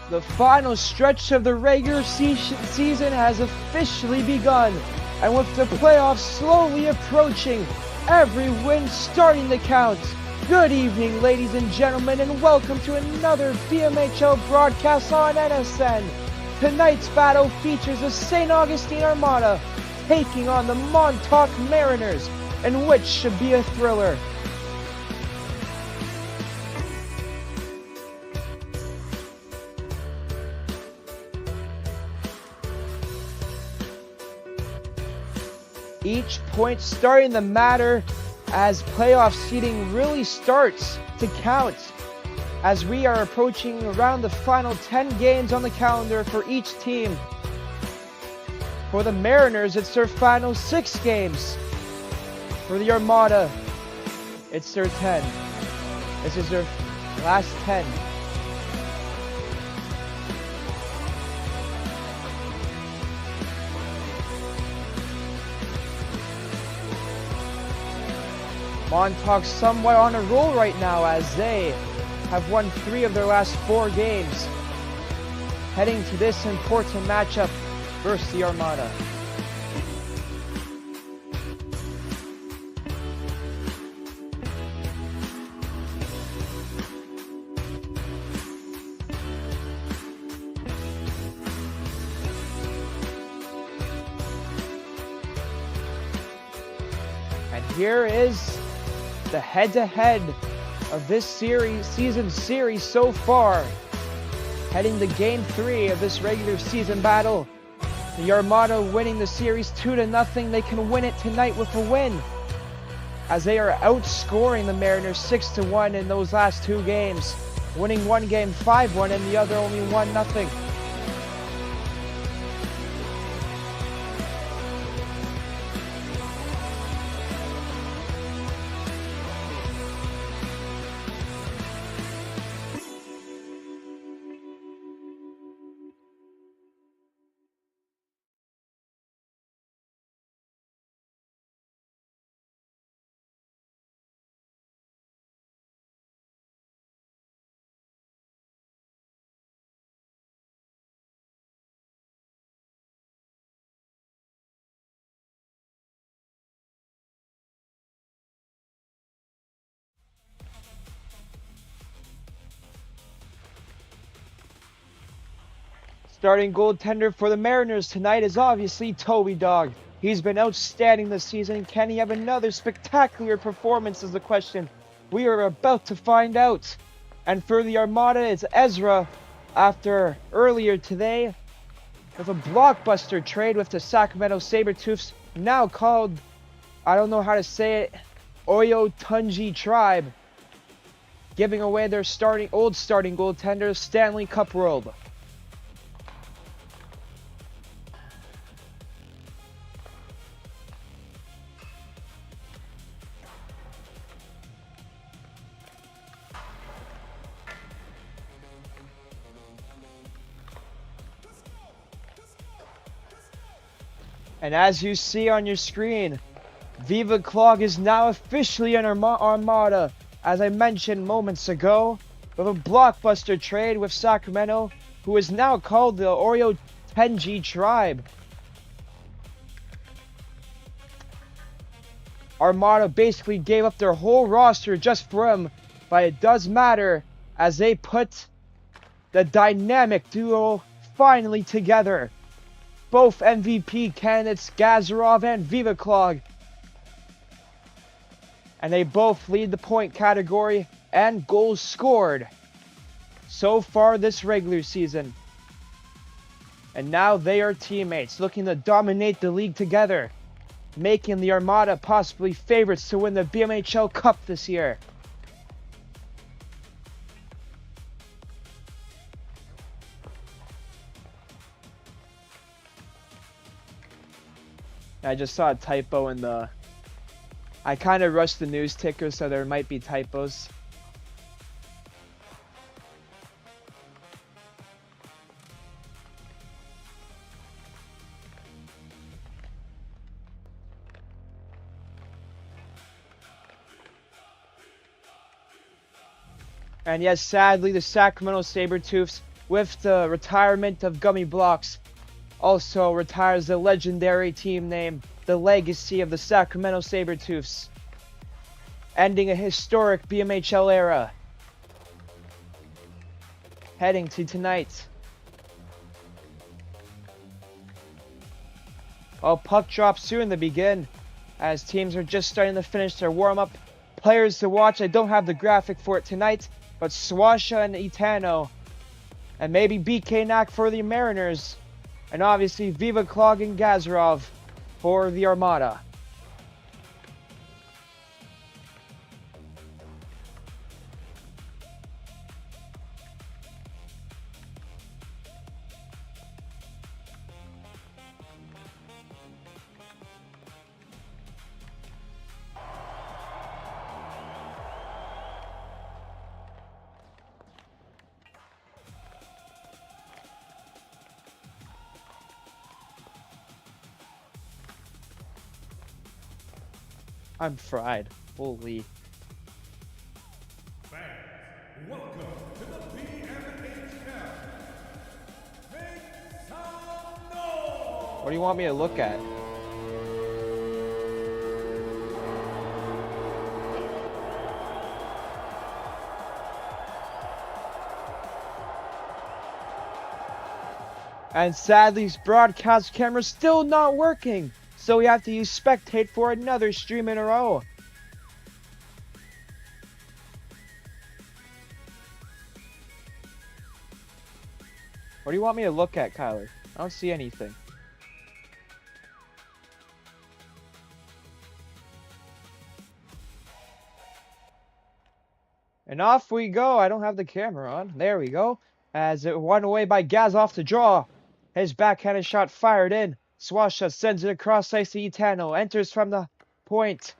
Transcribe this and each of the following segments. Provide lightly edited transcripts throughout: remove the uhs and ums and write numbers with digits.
The final stretch of the regular season has officially begun, and with the playoffs slowly approaching, every win starting to count. Good evening, ladies and gentlemen, and welcome to another BMHL broadcast on NSN. Tonight's battle features the St. Augustine Armada taking on the Montauk Mariners, and which should be a thriller. Each point starting to matter as playoff seeding really starts to count, as we are approaching around the final 10 games on the calendar for each team. For the Mariners, it's their final 6 games. For the Armada, it's their 10. This is their last 10. Montauk somewhat on a roll right now as they have won 3 of their last 4 games, heading to this important matchup versus the Armada. And here is the head-to-head of this season series so far. Heading to Game 3 of this regular season battle. The Armada winning the series 2-0. They can win it tonight with a win, as they are outscoring the Mariners 6-1 in those last 2 games, winning one game 5-1 and the other only 1-0. Starting goaltender for the Mariners tonight is obviously Toby Dog. He's been outstanding this season. Can he have another spectacular performance is the question. We are about to find out. And for the Armada, it's Ezra, after earlier today, with a blockbuster trade with the Sacramento Sabertooths, now called, I don't know how to say it, Oyotunji Tribe, giving away their old starting goaltender, Stanley Cup World. And as you see on your screen, Viva Clog is now officially an Armada, as I mentioned moments ago, with a blockbuster trade with Sacramento, who is now called the Oreo Tenji Tribe. Armada basically gave up their whole roster just for him, but it does matter as they put the dynamic duo finally together. Both MVP candidates, Gazarov and Viva Clog. And they both lead the point category and goals scored so far this regular season. And now they are teammates, looking to dominate the league together, making the Armada possibly favorites to win the BMHL Cup this year. I just saw a typo in the... I kind of rushed the news ticker, so there might be typos. And yes, sadly, the Sacramento Sabertooths with the retirement of Gummy Blocks, also retires the legendary team name, the legacy of the Sacramento Sabertooths, ending a historic BMHL era. Heading to tonight. Well, puck drop soon to begin, as teams are just starting to finish their warm-up. Players to watch, I don't have the graphic for it tonight, but Swasha and Itano, and maybe BK Knack for the Mariners, and obviously Viva Klog and Gazarov for the Armada. I'm fried. Holy. Fans, welcome to the BMHL. Make some noise! What do you want me to look at? And sadly, this broadcast camera's still not working, so we have to use Spectate for another stream in a row. What do you want me to look at, Kyler? I don't see anything. And off we go. I don't have the camera on. There we go. As it won away by Gaz off the draw. His backhanded shot fired in. Swasha sends it across ice to Itano. Enters from the point.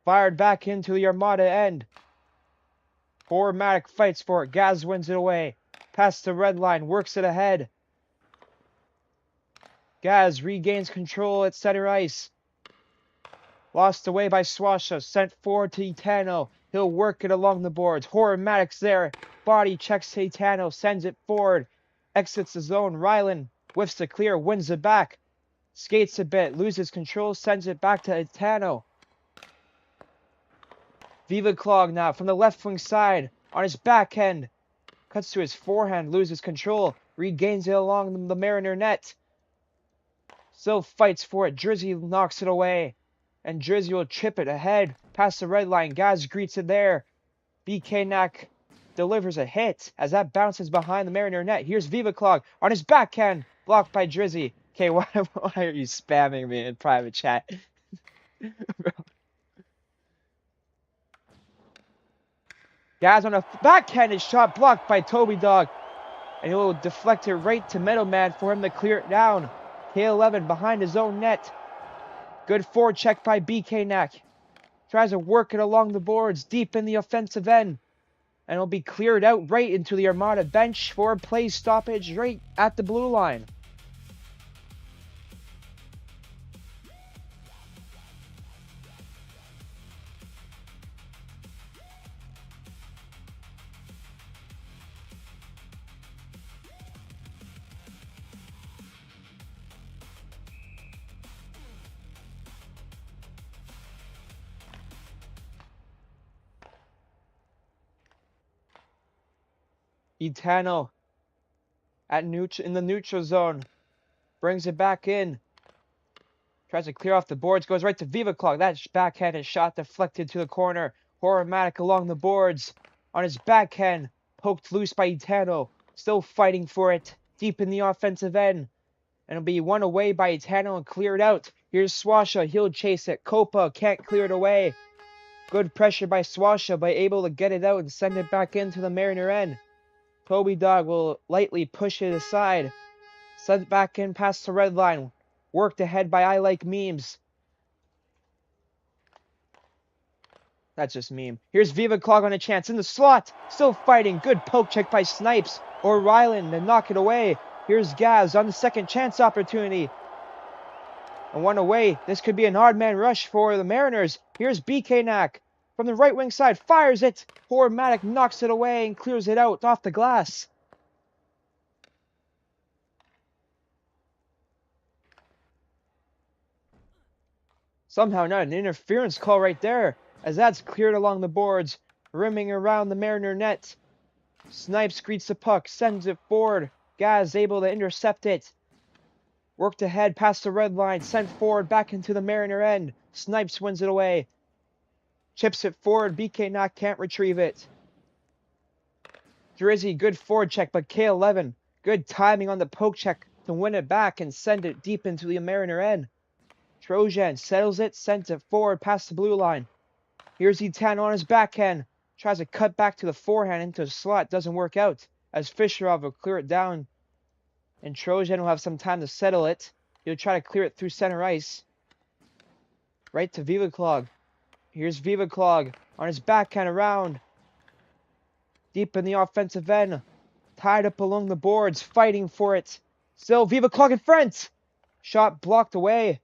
Fired back into the Armada end. Formatic fights for it. Gaz wins it away. Past the red line. Works it ahead. Gaz regains control at center ice. Lost away by Swasha. Sent forward to Itano. He'll work it along the boards. Hormatic's there. Body checks to Itano. Sends it forward. Exits the zone. Rylan whiffs the clear. Wins it back. Skates a bit. Loses control. Sends it back to Itano. Viva Klog now from the left wing side. On his backhand. Cuts to his forehand. Loses control. Regains it along the Mariner net. Still fights for it. Drizzy knocks it away. And Drizzy will chip it ahead. Past the red line. Gaz greets it there. BK Knack delivers a hit as that bounces behind the Mariner net. Here's Viva Klog on his backhand. Blocked by Drizzy. Okay, why are you spamming me in private chat? Gaz on a backhanded shot blocked by Toby Dog. And he'll deflect it right to middleman for him to clear it down. K11 behind his own net. Good forecheck by BK Knack. Tries to work it along the boards deep in the offensive end. And it'll be cleared out right into the Armada bench for a play stoppage right at the blue line. Itano in the neutral zone. Brings it back in. Tries to clear off the boards. Goes right to Viva Klog. That backhanded shot deflected to the corner. Hormatic along the boards. On his backhand. Poked loose by Itano. Still fighting for it. Deep in the offensive end. And it'll be won away by Itano and cleared out. Here's Swasha. He'll chase it. Copa can't clear it away. Good pressure by Swasha, but able to get it out and send it back into the Mariner end. Toby Dog will lightly push it aside. Sent back in past the red line. Worked ahead by I Like Memes. That's just meme. Here's Viva Klog on a chance in the slot. Still fighting. Good poke check by Snipes or Rylan to knock it away. Here's Gaz on the second chance opportunity. And one away. This could be an odd man rush for the Mariners. Here's BK from the right wing side. Fires it. Armada knocks it away and clears it out off the glass. Somehow not an interference call right there, as that's cleared along the boards, rimming around the Mariner net. Snipes greets the puck, sends it forward. Gaz able to intercept it. Worked ahead past the red line, sent forward back into the Mariner end. Snipes wins it away. Chips it forward, BK can't retrieve it. Drizzy, good forward check, but K11, good timing on the poke check to win it back and send it deep into the Mariner end. Trojan settles it, sends it forward past the blue line. Here's E10 on his backhand. Tries to cut back to the forehand into the slot. Doesn't work out, as Fisherov will clear it down. And Trojan will have some time to settle it. He'll try to clear it through center ice. Right to Vivaklog. Here's Vivaklog on his backhand around. Deep in the offensive end. Tied up along the boards, fighting for it. Still Vivaklog in front. Shot blocked away.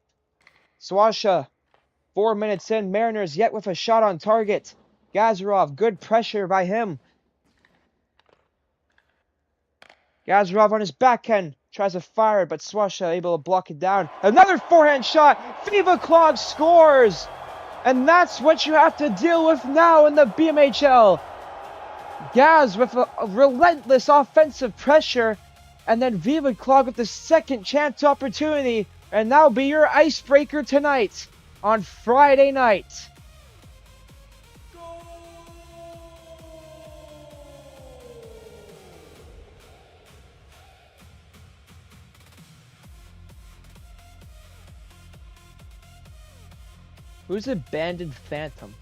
Swasha, 4 minutes in, Mariners yet with a shot on target. Gazarov, good pressure by him. Gazarov on his backhand, tries to fire it, but Swasha able to block it down. Another forehand shot, Vivaklog scores! And that's what you have to deal with now in the BMHL. Gaz with a relentless offensive pressure, and then Vivaklog with the second chance opportunity. And that'll be your icebreaker tonight on Friday night. Who's a banded phantom?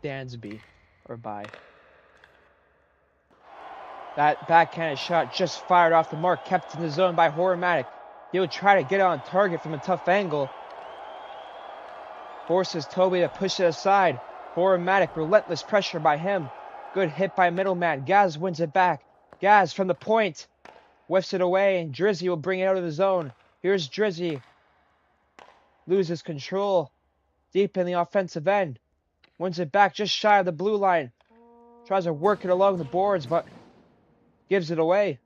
Dansby or by. That backhanded shot just fired off the mark, kept in the zone by Horomatic. He'll try to get it on target from a tough angle. Forces Toby to push it aside. Horomatic, relentless pressure by him. Good hit by middleman. Gaz wins it back. Gaz from the point. Whiffs it away, and Drizzy will bring it out of the zone. Here's Drizzy. Loses control. Deep in the offensive end. Wins it back just shy of the blue line. Tries to work it along the boards, but gives it away.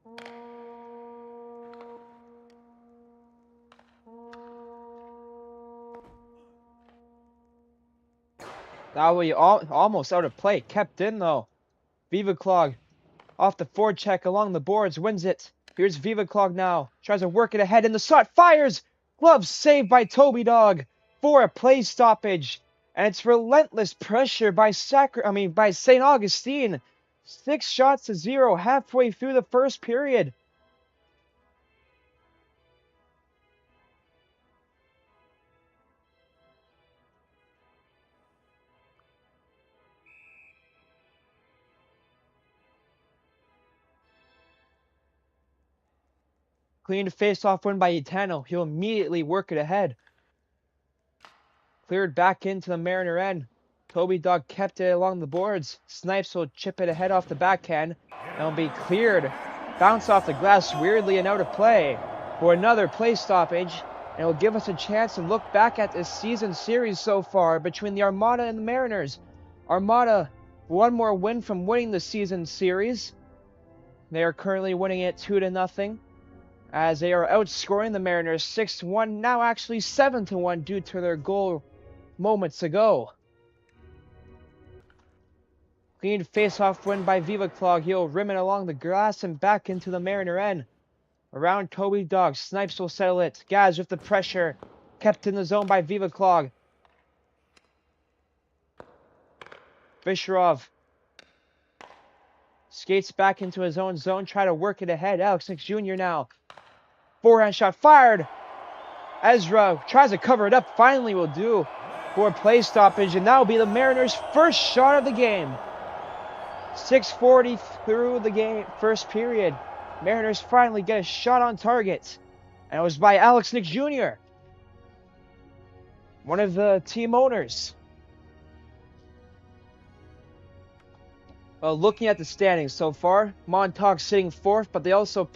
That way almost out of play. Kept in though. Vivaklog off the forward check along the boards. Wins it. Here's Vivaklog now. Tries to work it ahead in the slot. Fires! Glove saved by Toby Dog for a play stoppage. And it's relentless pressure by St. Augustine. 6 shots to 0 halfway through the first period. Clean face-off win by Itano. He'll immediately work it ahead. Cleared back into the Mariner end. Toby Dog kept it along the boards. Snipes will chip it ahead off the backhand. And will be cleared. Bounce off the glass weirdly and out of play for another play stoppage. And it will give us a chance to look back at this season series so far between the Armada and the Mariners. Armada, one more win from winning the season series. They are currently winning it 2-0. As they are outscoring the Mariners 6-1, now actually 7-1 due to their goal moments ago. Clean face-off win by Vivaklog. He'll rim it along the glass and back into the Mariner end. Around Toby Dog, Snipes will settle it. Gaz with the pressure, kept in the zone by Vivaklog. Fisherov skates back into his own zone, try to work it ahead. Alex Nix Jr. now. Forehand shot fired. Ezra tries to cover it up. Finally will do for a play stoppage. And that will be the Mariners' first shot of the game. 6:40 through the game, first period. Mariners finally get a shot on target. And it was by Alex Nix Jr., one of the team owners. Well, looking at the standings so far, Montauk sitting 4th, but they also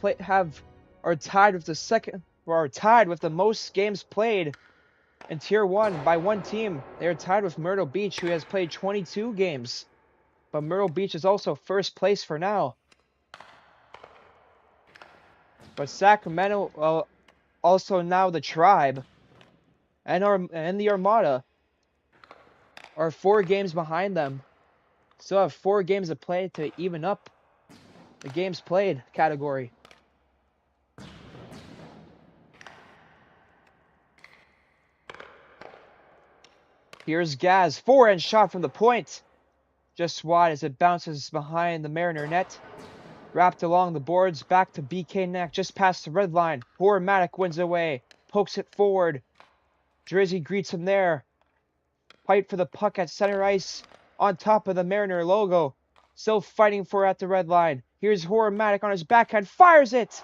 are tied with the most games played in Tier 1 by one team. They are tied with Myrtle Beach, who has played 22 games. But Myrtle Beach is also first place for now. But Sacramento, also now the Tribe, and the Armada are 4 games behind them. Still have 4 games to play to even up the games played category. Here's Gaz, forehand shot from the point. Just wide as it bounces behind the Mariner net. Wrapped along the boards, back to BK Neck, just past the red line. Hormatic wins away, pokes it forward. Drizzy greets him there. Fight for the puck at center ice, on top of the Mariner logo. Still fighting for it at the red line. Here's Hormatic on his backhand, fires it!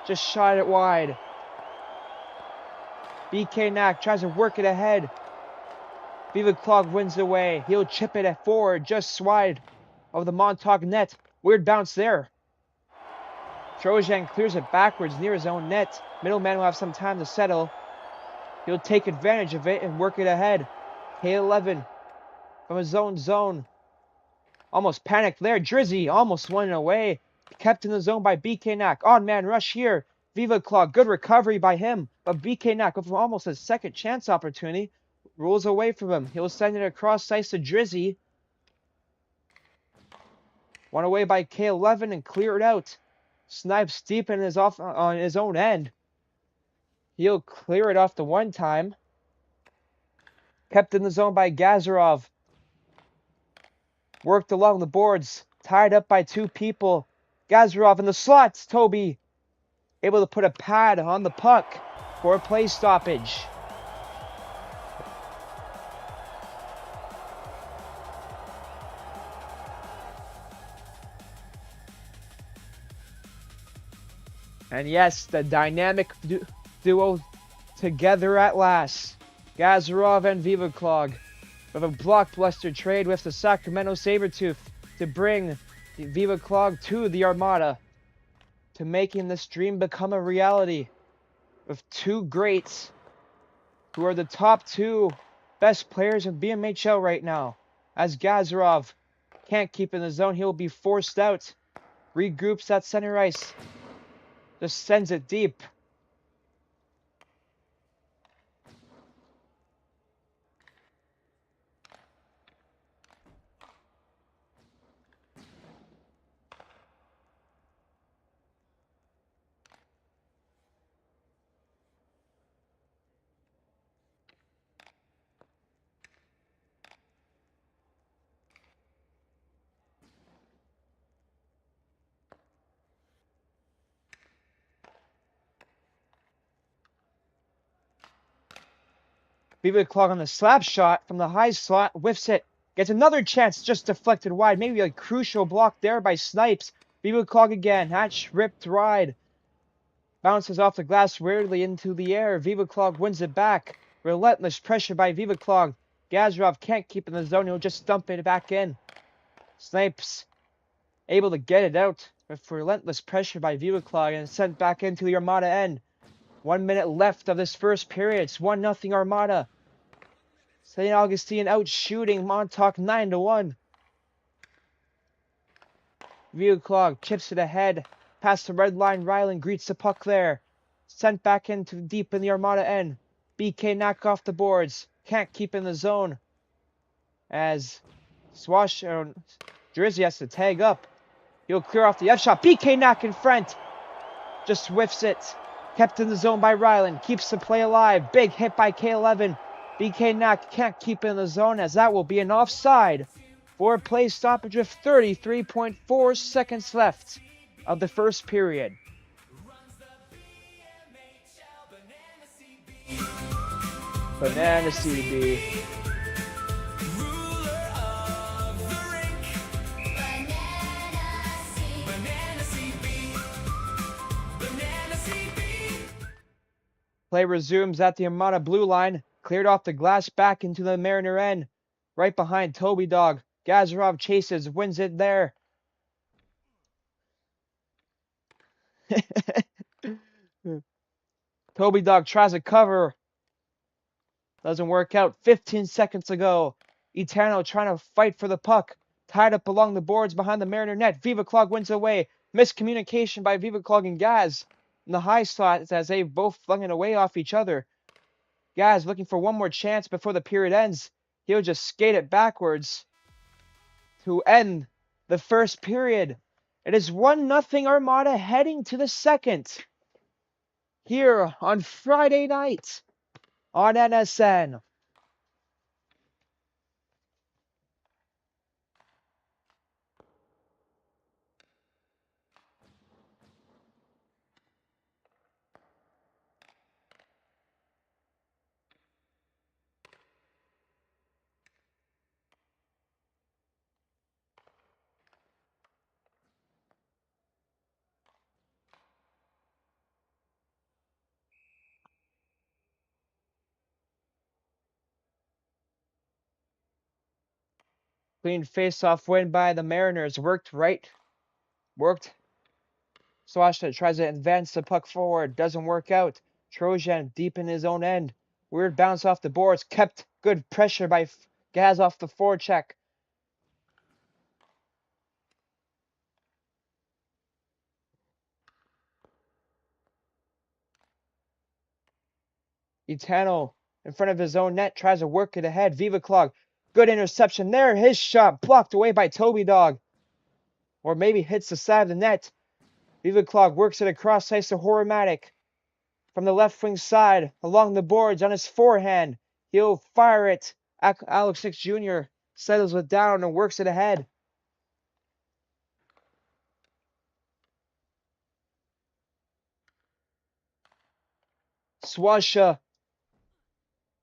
Just shot it wide. BK Knack tries to work it ahead. Viva Clog wins away. He'll chip it forward, just wide of the Montauk net. Weird bounce there. Trojan clears it backwards near his own net. Middleman will have some time to settle. He'll take advantage of it and work it ahead. K11 from his own zone. Almost panicked there. Drizzy almost won it away. Kept in the zone by BK Knack. Odd man rush here. Viva Claw, good recovery by him. But BK Knack with almost a second chance opportunity rolls away from him. He'll send it across ice to Drizzy. One away by K11 and clear it out. Snipes deep in on his own end. He'll clear it off the one time. Kept in the zone by Gazarov. Worked along the boards. Tied up by 2 people. Gazarov in the slots. Toby able to put a pad on the puck for a play stoppage. And yes, the dynamic duo together at last. Gazarov and Viva Clog with a blockbuster trade with the Sacramento Sabertooth to bring the Viva Clog to the Armada, to making this dream become a reality with 2 greats who are the top 2 best players in BMHL right now. As Gazarov can't keep in the zone, he'll be forced out. Regroups at center ice. Just sends it deep. Viva Clog on the slap shot from the high slot, whiffs it. Gets another chance, just deflected wide. Maybe a crucial block there by Snipes. Viva Clog again, hatch ripped wide. Bounces off the glass weirdly into the air. Viva Clog wins it back. Relentless pressure by Viva Clog. Gazarov can't keep in the zone, he'll just dump it back in. Snipes able to get it out with relentless pressure by Viva Clog and sent back into the Armada end. 1 minute left of this first period. It's 1-0 Armada. St. Augustine out shooting Montauk 9-1. Viva Clog chips it ahead. Past the red line, Ryland greets the puck there. Sent back into deep in the Armada end. BK knock off the boards. Can't keep in the zone. As Drizzy has to tag up. He'll clear off the F shot. BK knock in front. Just whiffs it. Kept in the zone by Ryland. Keeps the play alive. Big hit by K11. BK Knock can't keep in the zone as that will be an offside for a play stoppage with 33.4 seconds left of the first period. Banana CB. Play resumes at the Armada blue line. Cleared off the glass back into the Mariner end. Right behind Toby Dog. Gazarov chases, wins it there. Toby Dog tries to cover. Doesn't work out. 15 seconds ago. Etano trying to fight for the puck. Tied up along the boards behind the Mariner net. Viva Clog wins away. Miscommunication by Viva Clog and Gaz. In the high slot as they both flung it away off each other. Gaz looking for one more chance before the period ends. He'll just skate it backwards to end the first period. It is 1-0 Armada heading to the second. Here on Friday night on NSN. Clean face-off win by the Mariners. Worked. Swashta tries to advance the puck forward. Doesn't work out. Trojan deep in his own end. Weird bounce off the boards. Kept good pressure by Gaz off the forecheck. Etano in front of his own net tries to work it ahead. Viva Clog. Good interception there. His shot blocked away by Toby Dog. Or maybe hits the side of the net. Viva Clog works it across ice to Horomatic. From the left wing side, along the boards on his forehand. He'll fire it. Alex Nix Jr. settles it down and works it ahead. Swasha.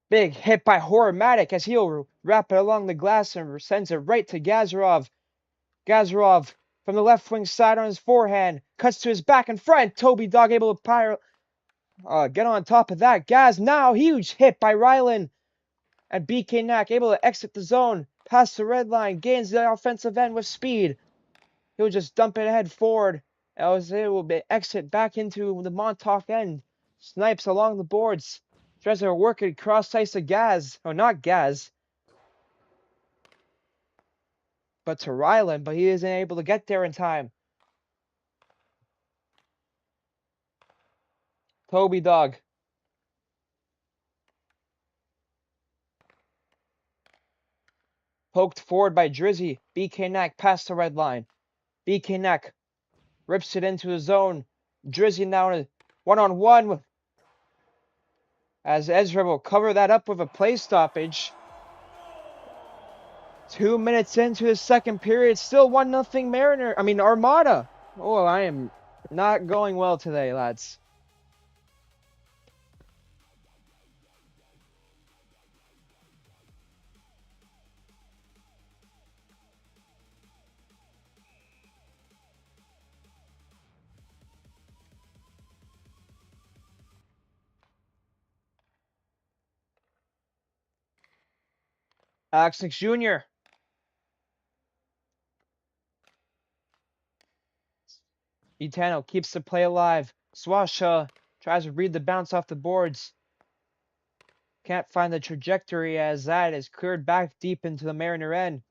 Big hit by Horomatic as he'll wrap it along the glass and sends it right to Gazarov. Gazarov from the left wing side on his forehand. Cuts to his back and front. Toby Dog able to get on top of that. Gaz now. Huge hit by Rylan. And BK Knack able to exit the zone. Past the red line. Gains the offensive end with speed. He'll just dump it ahead forward. As it will exit back into the Montauk end. Snipes along the boards. Tries to work it cross ice to Gaz. Oh, not Gaz. But to Ryland. But he isn't able to get there in time. Toby Dog. Poked forward by Drizzy. BK Knack past the red line. BK Knack rips it into his zone. Drizzy now in a one-on-one. As Ezra will cover that up with a play stoppage. 2 minutes into the second period. Still 1-0 Armada. Oh, I am not going well today, lads. Alex Nix Jr. Etano keeps the play alive. Swasha tries to read the bounce off the boards. Can't find the trajectory as that is cleared back deep into the Mariner end.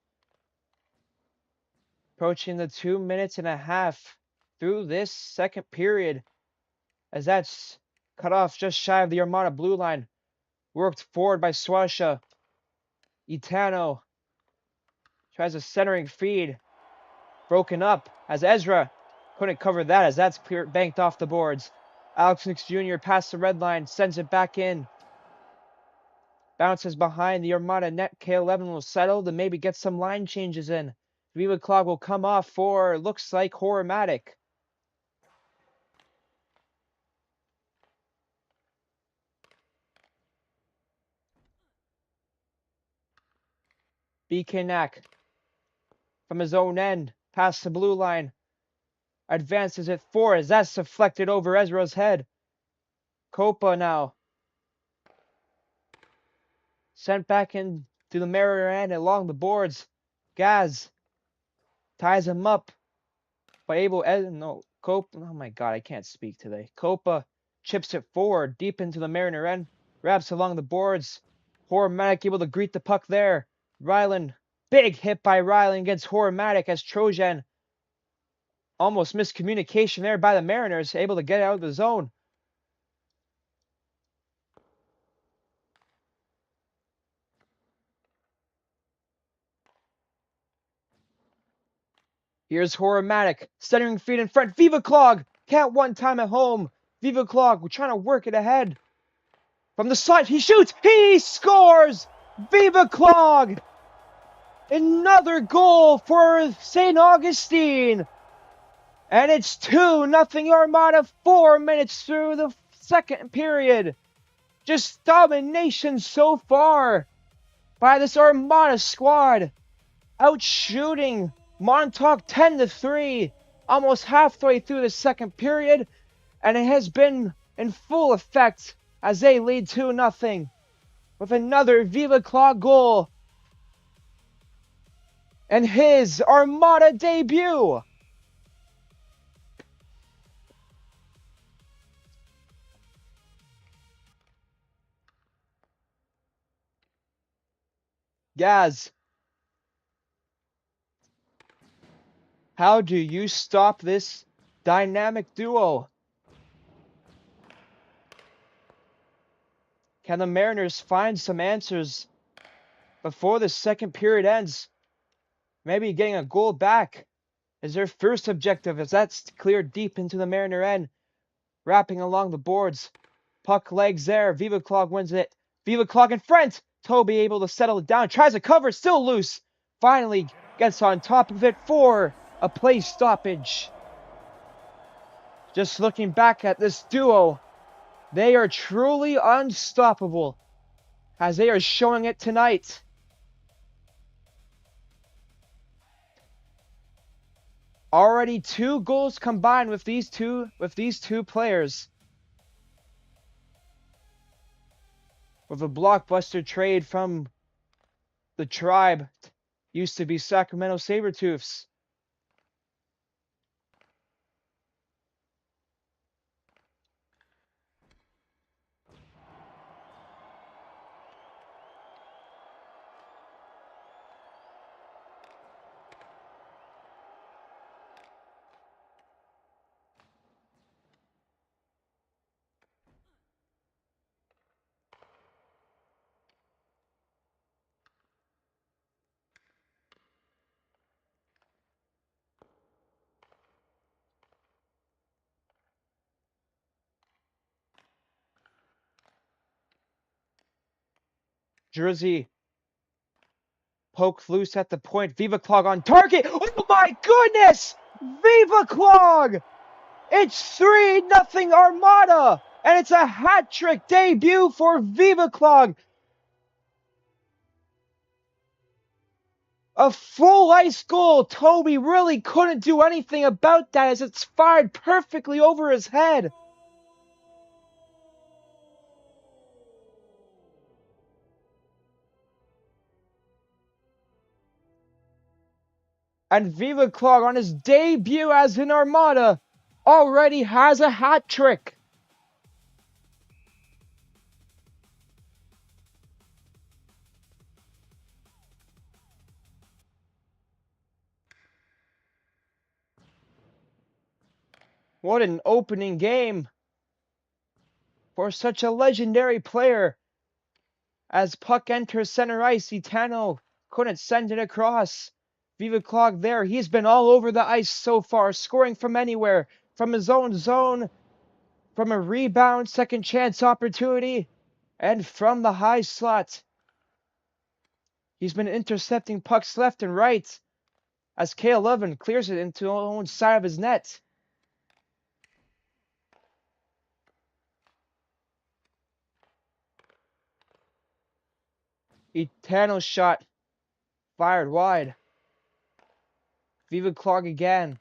Approaching the 2 minutes and a half through this second period. As that's cut off just shy of the Armada blue line. Worked forward by Swasha. Etano tries a centering feed. Broken up as Ezra couldn't cover that as that's banked off the boards. Alex Nix Jr. past the red line, sends it back in. Bounces behind the Armada net. K11 will settle to maybe get some line changes in. Viva Clog will come off for, looks like, Horomatic. BK Knack from his own end, past the blue line. Advances it forward as that's deflected over Ezra's head. Copa now. Sent back into the Mariner end along the boards. Gaz ties him up. But Copa. Oh my god, I can't speak today. Copa chips it forward deep into the Mariner end. Wraps along the boards. Hormatic able to greet the puck there. Ryland. Big hit by Ryland against Hormatic as Trojan. Almost miscommunication there by the Mariners. Able to get out of the zone. Here's Hormatic. Centering feet in front. Viva Clog. Can't one time at home. Viva Clog. We're trying to work it ahead. From the slot. He shoots. He scores. Viva Clog. Another goal for St. Augustine. And it's 2-0 Armada 4 minutes through the second period. Just domination so far by this Armada squad. Outshooting Montauk 10-3 almost halfway through the second period. And it has been in full effect as they lead 2-0 with another Viva Clog goal. And his Armada debut. Gaz, how do you stop this dynamic duo? Can the Mariners find some answers before the second period ends? Maybe getting a goal back is their first objective as that's cleared deep into the Mariner end. Wrapping along the boards. Puck legs there. Viva Clog wins it. Viva Clog in front. Toby able to settle it down. Tries a cover. Still loose. Finally gets on top of it for a play stoppage. Just looking back at this duo, they are truly unstoppable as they are showing it tonight. Already 2 goals combined with these two players. With a blockbuster trade from the Tribe, used to be Sacramento Sabertooths. Jersey poked loose at the point. Viva Clog on target. Oh my goodness! Viva Clog! It's 3-0 Armada! And it's a hat-trick debut for Viva Clog. A full ice goal. Toby really couldn't do anything about that as it's fired perfectly over his head. And Viva Clog on his debut as an Armada already has a hat trick. What an opening game for such a legendary player. As puck enters center ice, Itano couldn't send it across. Viva Clog there. He's been all over the ice so far, scoring from anywhere, from his own zone, from a rebound, second chance opportunity, and from the high slot. He's been intercepting pucks left and right as K11 clears it into the own side of his net. Eternal shot fired wide. Viva Clog again.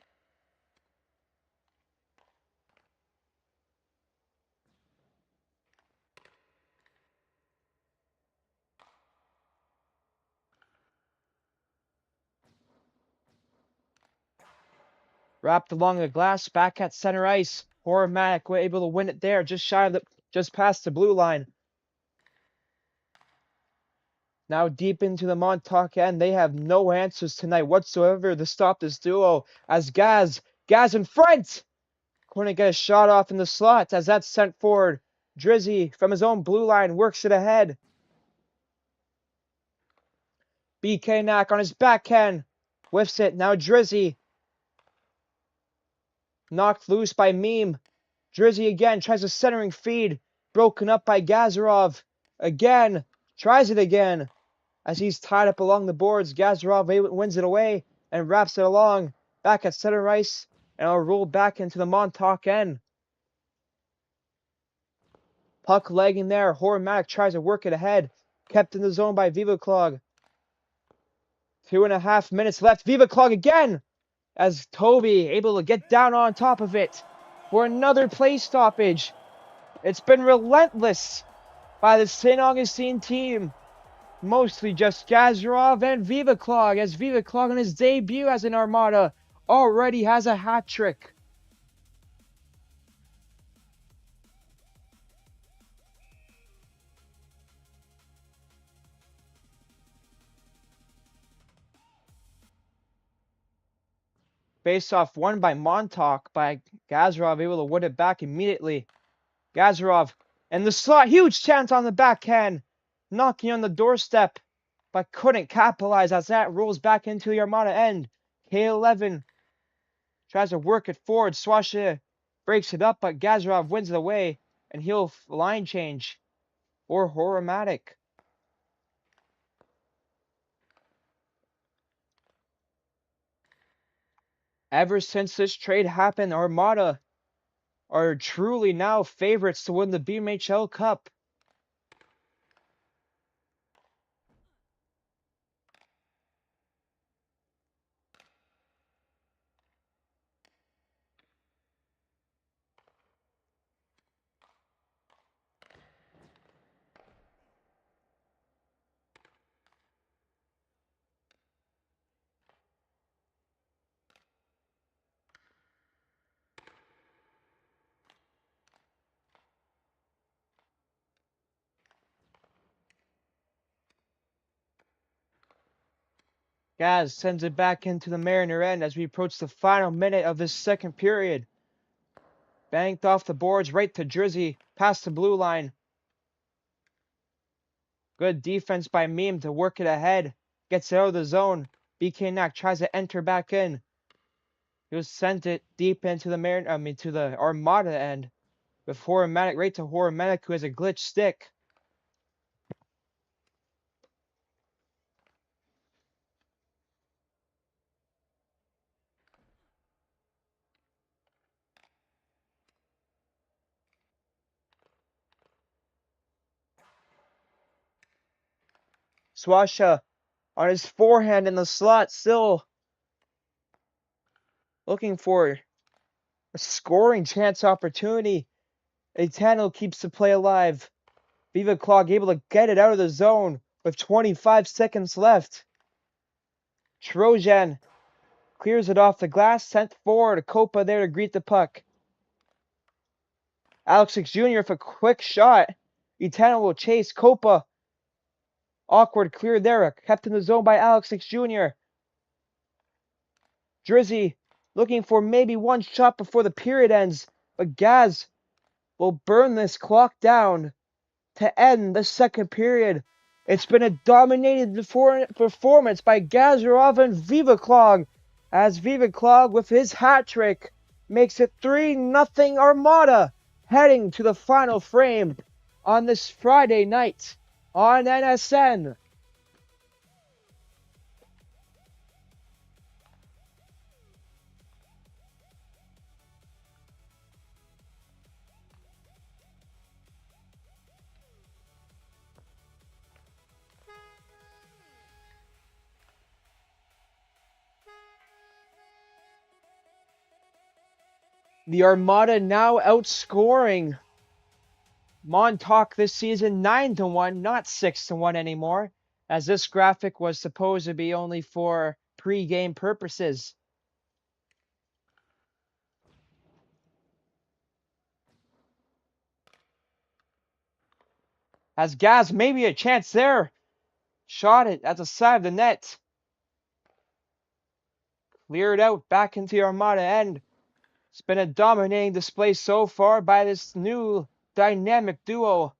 Wrapped along the glass, back at center ice. Horamatic were able to win it there, just past the blue line. Now deep into the Montauk end, they have no answers tonight whatsoever to stop this duo. As Gaz in front! Couldn't get a shot off in the slot as that's sent forward. Drizzy from his own blue line works it ahead. BK Knack on his backhand. Whiffs it. Now Drizzy. Knocked loose by Meme. Drizzy again tries a centering feed. Broken up by Gazarov. Again. Tries it again. As he's tied up along the boards, Gazarov wins it away and wraps it along. Back at center ice. And it'll roll back into the Montauk end. Puck legging there. Horamatic tries to work it ahead. Kept in the zone by Viva Clog. 2.5 minutes left. Viva Clog again! As Toby able to get down on top of it for another play stoppage. It's been relentless by the St. Augustine team. Mostly just Gazarov and Viva Clog, as Viva Clog on his debut as an Armada already has a hat trick. Face-off won by Montauk, by Gazarov able to win it back immediately. Gazarov and the slot, huge chance on the backhand, knocking on the doorstep, but couldn't capitalize as that rolls back into the Armada end. K11 tries to work it forward. Swasha breaks it up, but Gazarov wins it away, and he'll line change for Horamatic. Ever since this trade happened, Armada are truly now favorites to win the BMHL Cup. Gaz sends it back into the Mariner end as we approach the final minute of this second period. Banked off the boards right to Drizzy, past the blue line. Good defense by Meme to work it ahead. Gets it out of the zone. BK Knack tries to enter back in. He'll send it deep into the to the Armada end. With Horamatic right to Horamatic, who has a glitch stick. Swasha on his forehand in the slot, still looking for a scoring chance opportunity. Etano keeps the play alive. Viva Clog able to get it out of the zone with 25 seconds left. Trojan clears it off the glass, sent forward. Copa there to greet the puck. Alexix Jr. with a quick shot. Etano will chase Copa. Awkward clear there, kept in the zone by Alexix Jr. Drizzy looking for maybe one shot before the period ends, but Gaz will burn this clock down to end the second period. It's been a dominated performance by Gazarov and Viva Clog, as Viva Clog with his hat trick makes it 3-0 Armada, heading to the final frame on this Friday night on NSN. The Armada now outscoring Montauk this season 9-1, not 6-1 anymore, as this graphic was supposed to be only for pre-game purposes. Has Gaz maybe a chance there? Shot it at the side of the net. Cleared out back into the Armada end. It's been a dominating display so far by this new dynamic duo.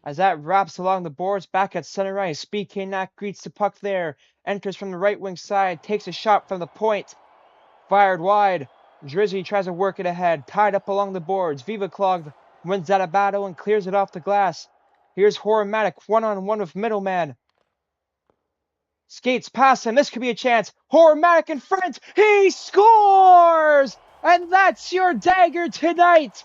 As that wraps along the boards back at center ice, BK Knack greets the puck there, enters from the right wing side, takes a shot from the point, fired wide. Drizzy tries to work it ahead, tied up along the boards. Viva Clogged wins that battle and clears it off the glass. Here's Horomatic one-on-one with Middleman. Skates past him. This could be a chance. Horomatic in front. He scores! And that's your dagger tonight.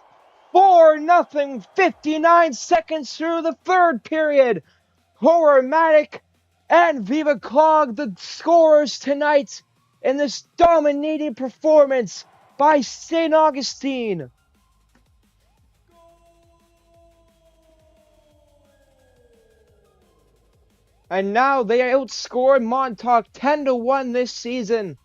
4-0, 59 seconds through the third period. Horomatic and Viva Clog, the scorers tonight in this dominating performance by St. Augustine. And now they outscored Montauk 10-1 this season.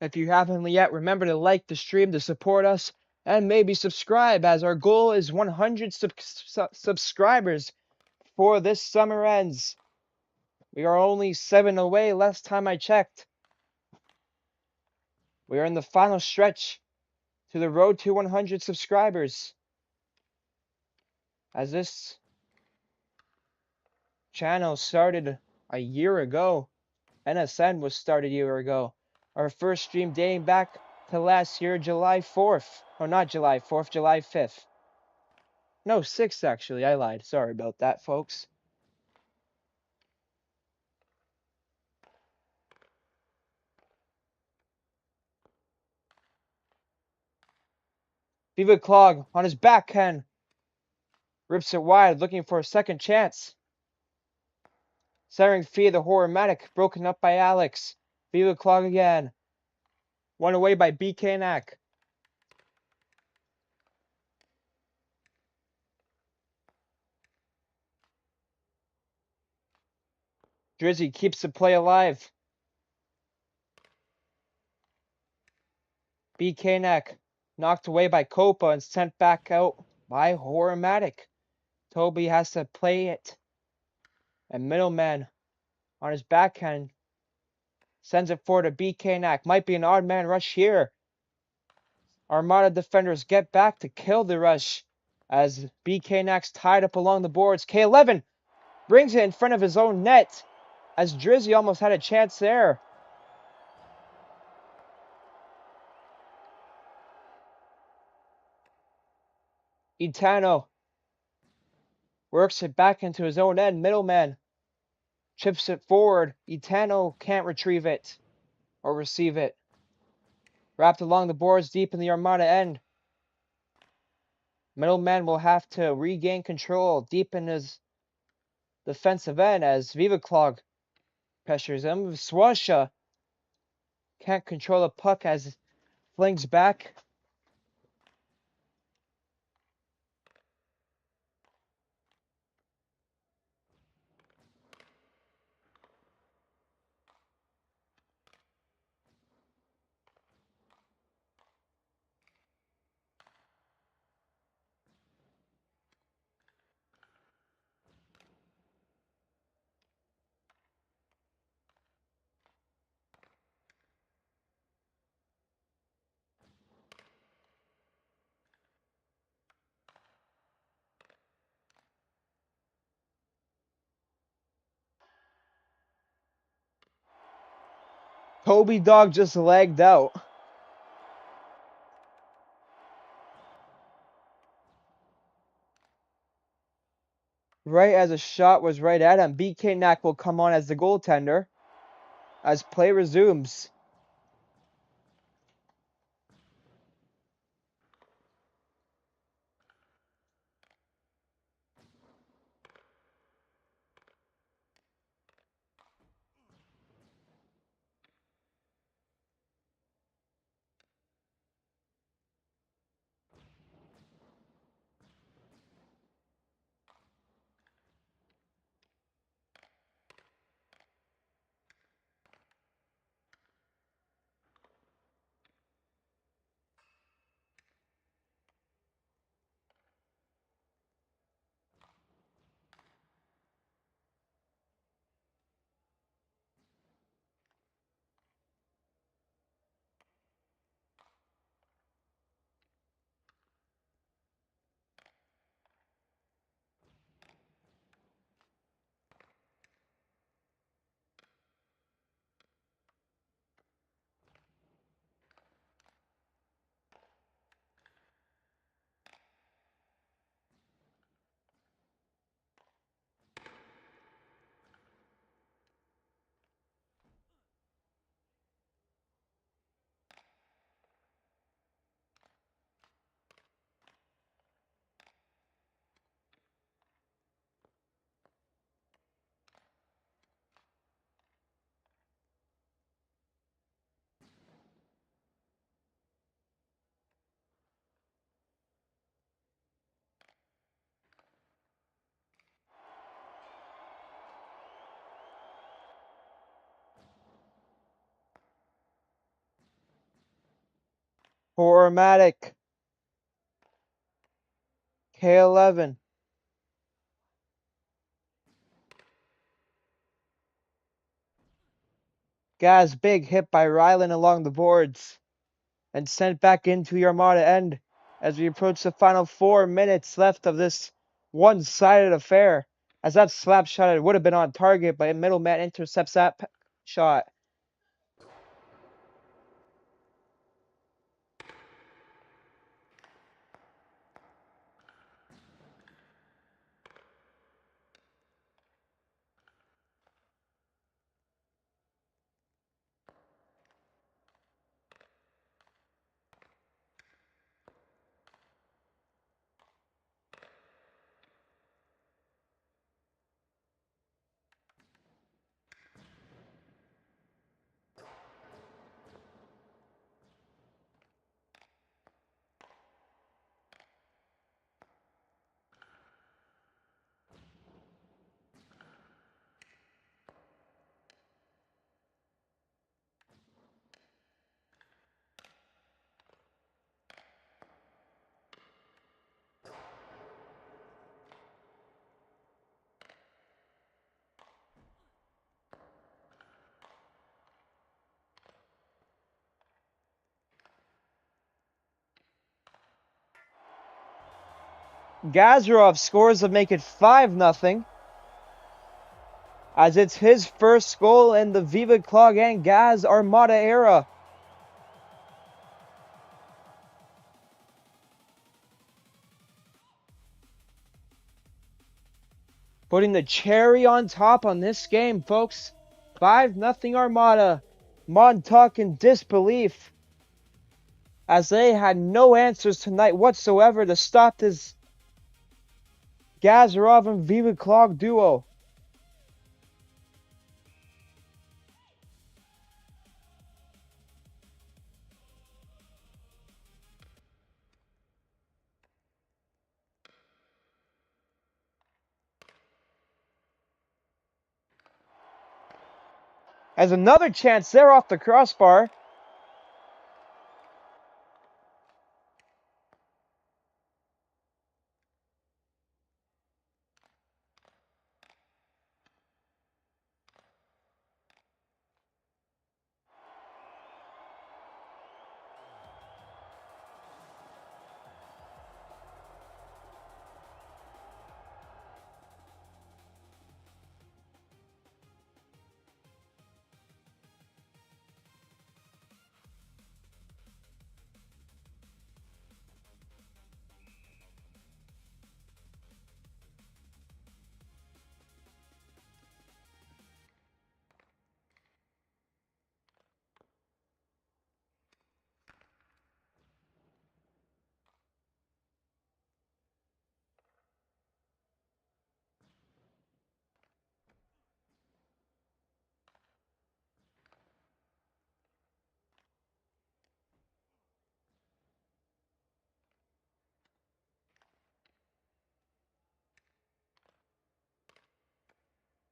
If you haven't yet, remember to like the stream to support us and maybe subscribe, as our goal is 100 subscribers before this summer ends. We are only 7 away last time I checked. We are in the final stretch to the road to 100 subscribers. As this channel started a year ago, NSN was started a year ago. Our first stream dating back to last year, July 4th. Oh, not July 4th, July 5th. No, 6th actually. I lied. Sorry about that, folks. Viva Clog on his backhand. Rips it wide, looking for a second chance. Centering feed the Horomatic, broken up by Alex. Viva Clog again. Won away by BK Knack. Drizzy keeps the play alive. BK Knack knocked away by Copa and sent back out by Horomatic. Toby has to play it. And Middleman on his backhand sends it forward to BK Knack. Might be an odd man rush here. Armada defenders get back to kill the rush as BK Knack's tied up along the boards. K11 brings it in front of his own net as Drizzy almost had a chance there. Itano works it back into his own end. Middleman chips it forward. Itano can't retrieve it or receive it. Wrapped along the boards deep in the Armada end. Middleman will have to regain control deep in his defensive end as Viva Clog pressures him. Swasha can't control the puck as it flings back. Toby Dog just lagged out. Right as a shot was right at him, BK Knack will come on as the goaltender as play resumes. For Armadic. K11. Gaz big hit by Rylan along the boards. And sent back into the Armada end as we approach the final 4 minutes left of this one-sided affair. As that slap shot, it would have been on target, but a middleman intercepts that shot. Gazarov scores to make it 5-0. As it's his first goal in the Viva Clog and Gaz Armada era. Putting the cherry on top on this game, folks. 5-0 Armada. Montauk in disbelief, as they had no answers tonight whatsoever to stop this Gazarov and Viva Clog duo. As another chance there off the crossbar.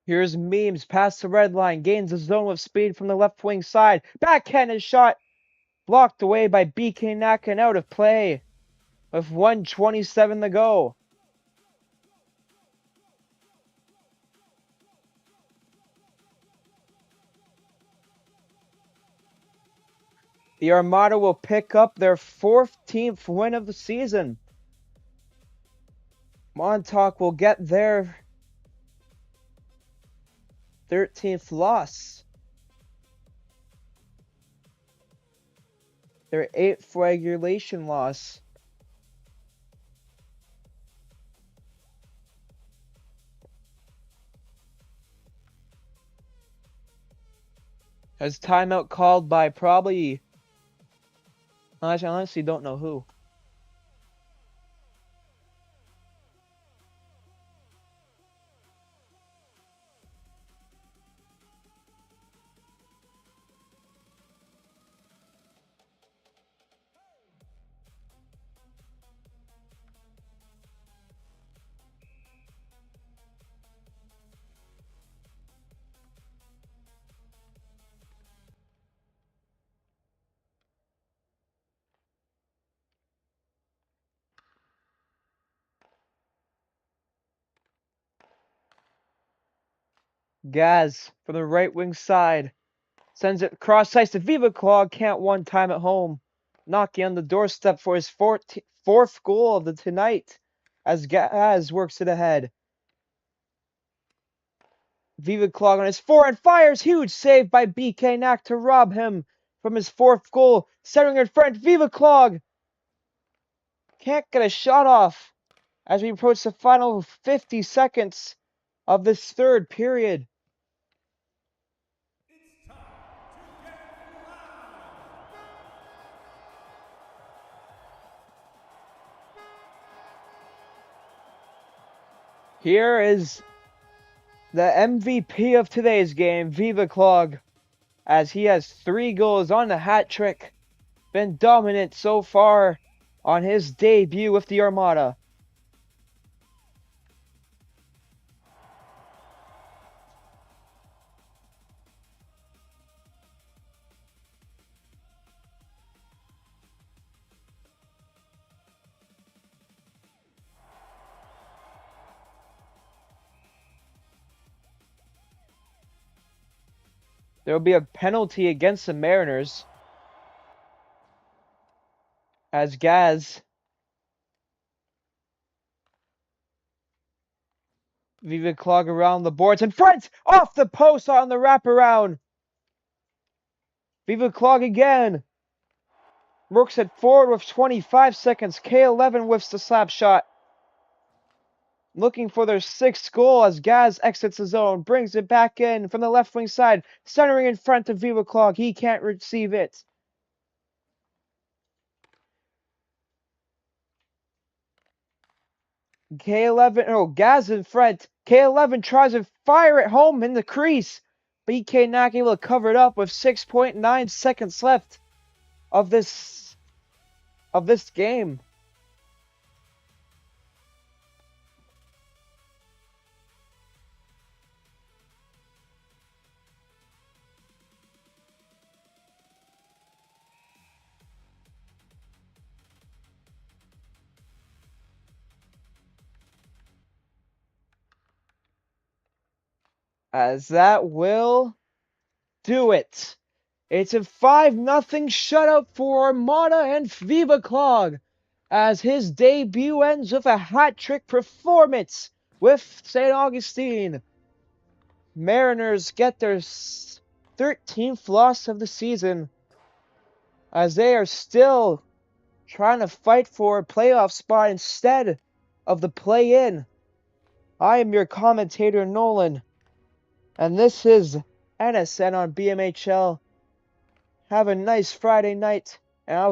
Here's Memes past the red line, gains a zone of speed from the left wing side. Backhanded shot blocked away by BK Naka and out of play with 1:27 to go. The Armada will pick up their 14th win of the season. Montauk will get their 13th loss. Their 8th regulation loss. As timeout called by probably... I honestly don't know who. Gaz from the right wing side sends it cross ice to Viva Claw. Can't one time at home. Knocking on the doorstep for his fourth goal of the tonight as Gaz works it ahead. Viva Clog on his forehand fires. Huge save by BK Knack to rob him from his fourth goal. Centering in front. Viva Clog can't get a shot off as we approach the final 50 seconds of this third period. It's time to get loud. Here is the MVP of today's game, Viva Clog, as he has 3 goals on the hat trick. Been dominant so far on his debut with the Armada. There will be a penalty against the Mariners as Gaz Viva Clog around the boards in front, off the post on the wraparound. Viva Clog again. Works it forward with 25 seconds. K11 whiffs the slap shot. Looking for their 6th goal as Gaz exits the zone. Brings it back in from the left wing side. Centering in front of Viva Clog. He can't receive it. Gaz in front. K11 tries to fire it home in the crease. BK not able to cover it up with 6.9 seconds left of this game. As that will do it. It's a 5-0 shutout for Armada and Viva Clog as his debut ends with a hat-trick performance with St. Augustine. Mariners get their 13th loss of the season as they are still trying to fight for a playoff spot instead of the play-in. I am your commentator, Nolan, and this is NSN on BMHL. Have a nice Friday night, and I'll